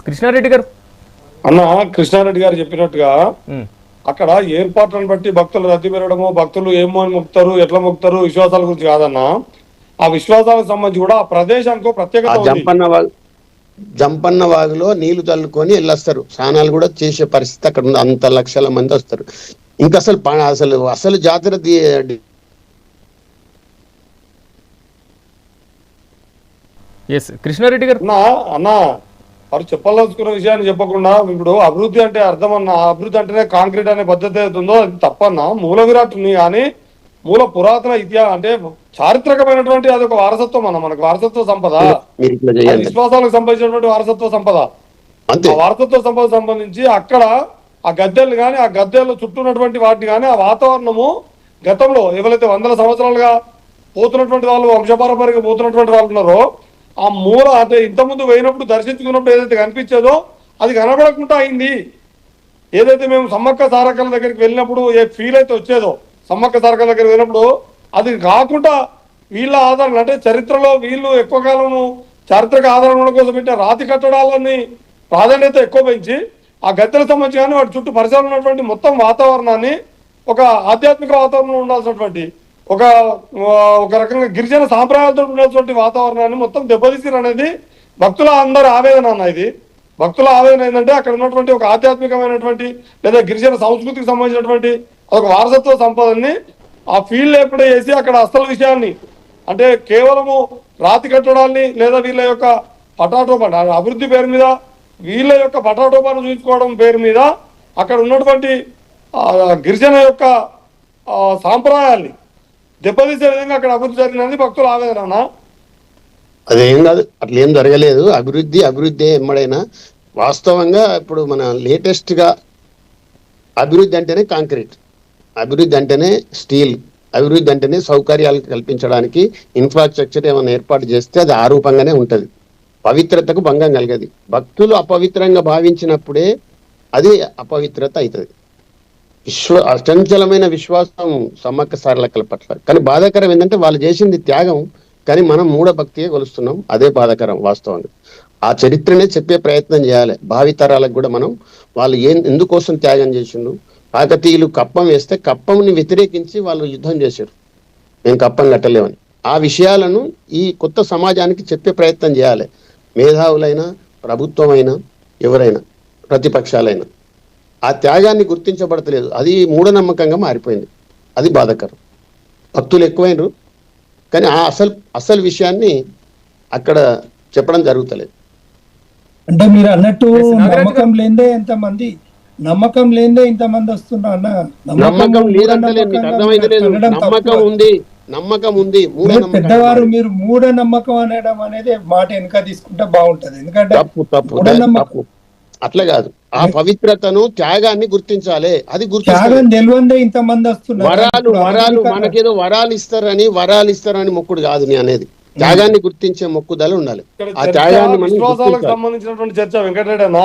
కృష్ణారెడ్డి గారు అన్న కృష్ణారెడ్డి గారు చెప్పినట్టుగా అక్కడ ఏర్పాట్లను బట్టి భక్తులు రద్దీ పెరగడము, భక్తులు ఏమో అని మొక్కుతారు, ఎట్లా మొక్కుతారు, విశ్వాసాల గురించి కాదన్న. ఆ విశ్వాసాలకు సంబంధించి కూడా ఆ ప్రదేశానికి ప్రత్యేకత ఉంది. జంపన్న వాగులో నీళ్లు చల్లుకొని వెళ్ళొస్తారు. స్నానాలు కూడా చేసే పరిస్థితి అక్కడ ఉంది. అంత లక్షల మంది వస్తారు. ఇంకా అసలు అసలు జాతర కృష్ణారెడ్డి గారు అన్న వారు చెప్పాలనుకున్న విషయాన్ని చెప్పకుండా ఇప్పుడు అభివృద్ధి అంటే అర్థం అన్న, అభివృద్ధి అంటేనే కాంక్రీట్ అనే పద్ధతి ఏతుందో అది తప్పన్న. మూల విరాట్ని కానీ మూల పురాతన ఇతిహాసం అంటే చారిత్రకమైనటువంటి అది ఒక వారసత్వం అన్న, మనకు వారసత్వ సంపద, విశ్వాసాలకు సంబంధించినటువంటి వారసత్వ సంపద. ఆ వారసత్వ సంపద సంబంధించి అక్కడ ఆ గద్దెలు కానీ ఆ గద్దెలు చుట్టూ ఉన్నటువంటి వాటిని కానీ ఆ వాతావరణము గతంలో ఎవరైతే వందల సంవత్సరాలుగా పోతున్నటువంటి వాళ్ళు, వంశపారంపర్యంగా పోతున్నటువంటి వాళ్ళు ఉన్నారో ఆ మూల అంటే ఇంతకుముందు పోయినప్పుడు దర్శించుకున్నప్పుడు ఏదైతే కనిపించేదో అది కనబడకుండా అయింది. ఏదైతే మేము సమ్మక్క సారక్కల దగ్గరికి వెళ్ళినప్పుడు ఏ ఫీల్ అయితే వచ్చేదో, సమ్మక్క సారక్కల దగ్గరికి వెళ్ళినప్పుడు అది కాకుండా వీళ్ళ ఆధారం అంటే చరిత్రలో వీళ్ళు ఎక్కువ కాలము చారిత్రక ఆధారణ కోసం పెట్టే రాతి కట్టడాలని ప్రాధాన్యత ఎక్కువ పెంచి ఆ గద్దెలకు సంబంధించి కానీ వాటి చుట్టూ పరిసరాలు ఉన్నటువంటి మొత్తం వాతావరణాన్ని ఒక ఆధ్యాత్మిక వాతావరణం ఉండాల్సినటువంటి ఒక రకంగా గిరిజన సాంప్రదాయాలతో ఉన్నటువంటి వాతావరణాన్ని మొత్తం దెబ్బతీసిరు అనేది భక్తుల అందరి ఆవేదన అన్న. ఇది భక్తుల ఆవేదన ఏంటంటే అక్కడ ఉన్నటువంటి ఒక ఆధ్యాత్మికమైనటువంటి లేదా గిరిజన సంస్కృతికి సంబంధించినటువంటి ఒక వారసత్వ సంపదని ఆ ఫీల్డ్ ఎప్పుడే చేసి అక్కడ అసలు విషయాన్ని అంటే కేవలము రాతి కట్టడాల్ని లేదా వీళ్ళ యొక్క పటాటోపా అభివృద్ధి పేరు మీద వీళ్ళ యొక్క పటాటోపాను చూసుకోవడం పేరు మీద అక్కడ ఉన్నటువంటి గిరిజన యొక్క సాంప్రదాయాల్ని దెబ్బతీసే విధంగా అక్కడ అభివృద్ధి జరిగినది భక్తుల ఆవేదన. అదేం కాదు, అట్లా ఏం జరగలేదు. అభివృద్ధి ఎమ్మడైనా వాస్తవంగా ఇప్పుడు మన లేటెస్ట్ గా అభివృద్ధి అంటేనే కాంక్రీట్, అభివృద్ధి అంటేనే స్టీల్, అభివృద్ధి అంటేనే సౌకర్యాలు కల్పించడానికి ఇన్ఫ్రాస్ట్రక్చర్ ఏమైనా ఏర్పాటు చేస్తే అది ఆ రూపంగానే ఉంటది. పవిత్రతకు భంగం కలగదు. భక్తులు అపవిత్రంగా భావించినప్పుడే అది అపవిత్రత అవుతుంది. అచంచలమైన విశ్వాసం సమ్మక్క సారలక్కల పట్ల. కానీ బాధాకరం ఏంటంటే వాళ్ళు చేసింది త్యాగం, కానీ మనం మూఢభక్తిగా కొలుస్తున్నాం. అదే బాధాకరం వాస్తవంగా. ఆ చరిత్రనే చెప్పే ప్రయత్నం చేయాలి భావితరాలకు కూడా. మనం వాళ్ళు ఎందుకోసం త్యాగం చేసిండు. కాకతీయులు కప్పం వేస్తే కప్పంని వ్యతిరేకించి వాళ్ళు యుద్ధం చేశారు, మేము కప్పం కట్టలేమని. ఆ విషయాలను ఈ కొత్త సమాజానికి చెప్పే ప్రయత్నం చేయాలి. మేధావులైనా, ప్రభుత్వమైనా, ఎవరైనా, ప్రతిపక్షాలైనా. ఆ త్యాగాన్ని గుర్తించబడతలేదు. అది మూఢనమ్మకంగా మారిపోయింది. అది బాధాకరం. భక్తులు ఎక్కువైనరు కానీ ఆ అసలు విషయాన్ని అక్కడ చెప్పడం జరుగుతలేదు. అంటే మీరు అన్నట్టు నమ్మకం లేదే ఇంతమంది వస్తున్నారు అన్న. నమ్మకం లేదంటలేదు, అర్థమైంది లేదు. నమ్మకం ఉంది. పెద్దవారు మీరు మూఢ నమ్మకం అనడం అనేది మాట వెనక తీసుకుంటే బాగుంటది. ఎందుకంటే తప్పు అట్లా కాదు. ఆ పవిత్రతను, త్యాగాన్ని గుర్తించాలి. అది తెలివందే ఇంతమంది వస్తున్నారు. వరాలు మనకేదో వరాలు ఇస్తారని మొక్కుడు కాదు నీ అనేది. త్యాగాన్ని గుర్తించే మొక్కుదల ఉండాలి. ఆ త్యాగాన్ని విశ్వాసాలకు సంబంధించినటువంటి చర్చ వెంకటరెడ్డి అన్న.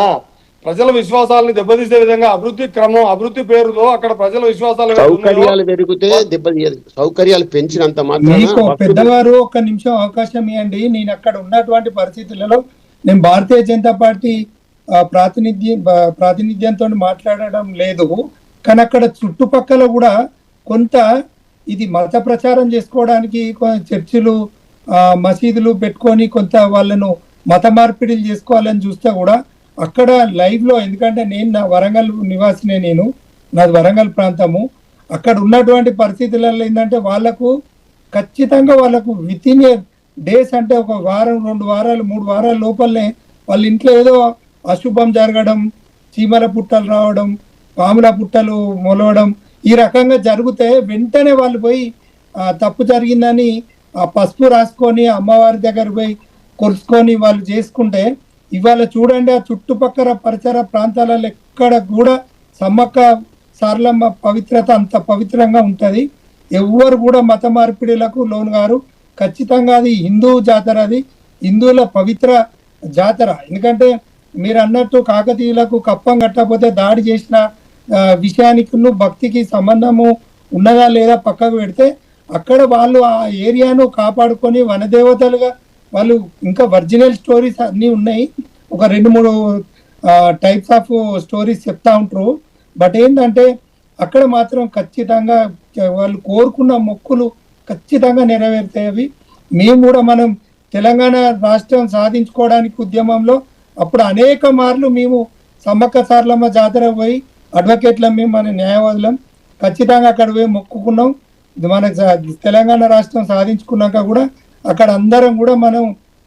ప్రజల విశ్వాసాలని దెబ్బతీసే విధంగా అభివృద్ధి పేరుతో అక్కడ ప్రజల విశ్వాసాలు సౌకర్యాలు పెరిగితే దెబ్బతీయదు. సౌకర్యాలు పెంచినంత మాత్రం. పెద్దవారు ఒక్క నిమిషం అవకాశం ఇవ్వండి. నేను అక్కడ ఉన్నటువంటి పరిస్థితులలో నేను భారతీయ జనతా పార్టీ ప్రాతినిధ్యంతో మాట్లాడడం లేదు, కానీ అక్కడ చుట్టుపక్కల కూడా కొంత ఇది మత ప్రచారం చేసుకోవడానికి చర్చిలు, మసీదులు పెట్టుకొని కొంత వాళ్ళను మత మార్పిడిలు చేసుకోవాలని చూస్తే కూడా అక్కడ లైవ్ లో, ఎందుకంటే నేను వరంగల్ నివాసినే, నాది వరంగల్ ప్రాంతము. అక్కడ ఉన్నటువంటి పరిస్థితులలో ఏంటంటే వాళ్ళకు ఖచ్చితంగా విత్ ఇన్ డేస్ అంటే ఒక వారం, 2 వారాలు, 3 వారాల లోపలనే వాళ్ళ ఇంట్లో ఏదో అశుభం జరగడం, చీమల పుట్టలు రావడం, పాముల పుట్టలు మొలవడం, ఈ రకంగా జరిగితే వెంటనే వాళ్ళు పోయి తప్పు జరిగిందని ఆ పసుపు రాసుకొని అమ్మవారి దగ్గర పోయి కొలుసుకొని వాళ్ళు చేసుకుంటే, ఇవాళ చూడండి ఆ చుట్టుపక్కల పరిసర ప్రాంతాలలో ఎక్కడ కూడా సమ్మక్క సారలమ్మ పవిత్రత అంత పవిత్రంగా ఉంటుంది. ఎవ్వరు కూడా మత మార్పిడిలకు లోను గారు. ఖచ్చితంగా అది హిందూ జాతర, అది హిందువుల పవిత్ర జాతర. ఎందుకంటే మీరు అన్నట్టు కాకతీయులకు కప్పం కట్టకపోతే దాడి చేసిన విషయానికి భక్తికి సంబంధము ఉన్నదా లేదా పక్కకు పెడితే, అక్కడ వాళ్ళు ఆ ఏరియాను కాపాడుకొని వనదేవతలుగా వాళ్ళు ఇంకా ఒరిజినల్ స్టోరీస్ అన్నీ ఉన్నాయి. ఒక 2-3 టైప్స్ ఆఫ్ స్టోరీస్ చెప్తా ఉంటారు. బట్ ఏంటంటే అక్కడ మాత్రం ఖచ్చితంగా వాళ్ళు కోరుకున్న మొక్కులు ఖచ్చితంగా నెరవేరుతాయి. మేము కూడా మనం తెలంగాణ రాష్ట్రం సాధించుకోవడానికి ఉద్యమంలో అప్పుడు అనేక మార్లు మేము సమ్మక్క సారలమ్మ జాతర పోయి అడ్వకేట్లం, మేము మన న్యాయవాదులం ఖచ్చితంగా అక్కడ పోయి మొక్కుకున్నాం. మన తెలంగాణ రాష్ట్రం సాధించుకున్నాక కూడా అక్కడ అందరం కూడా మనం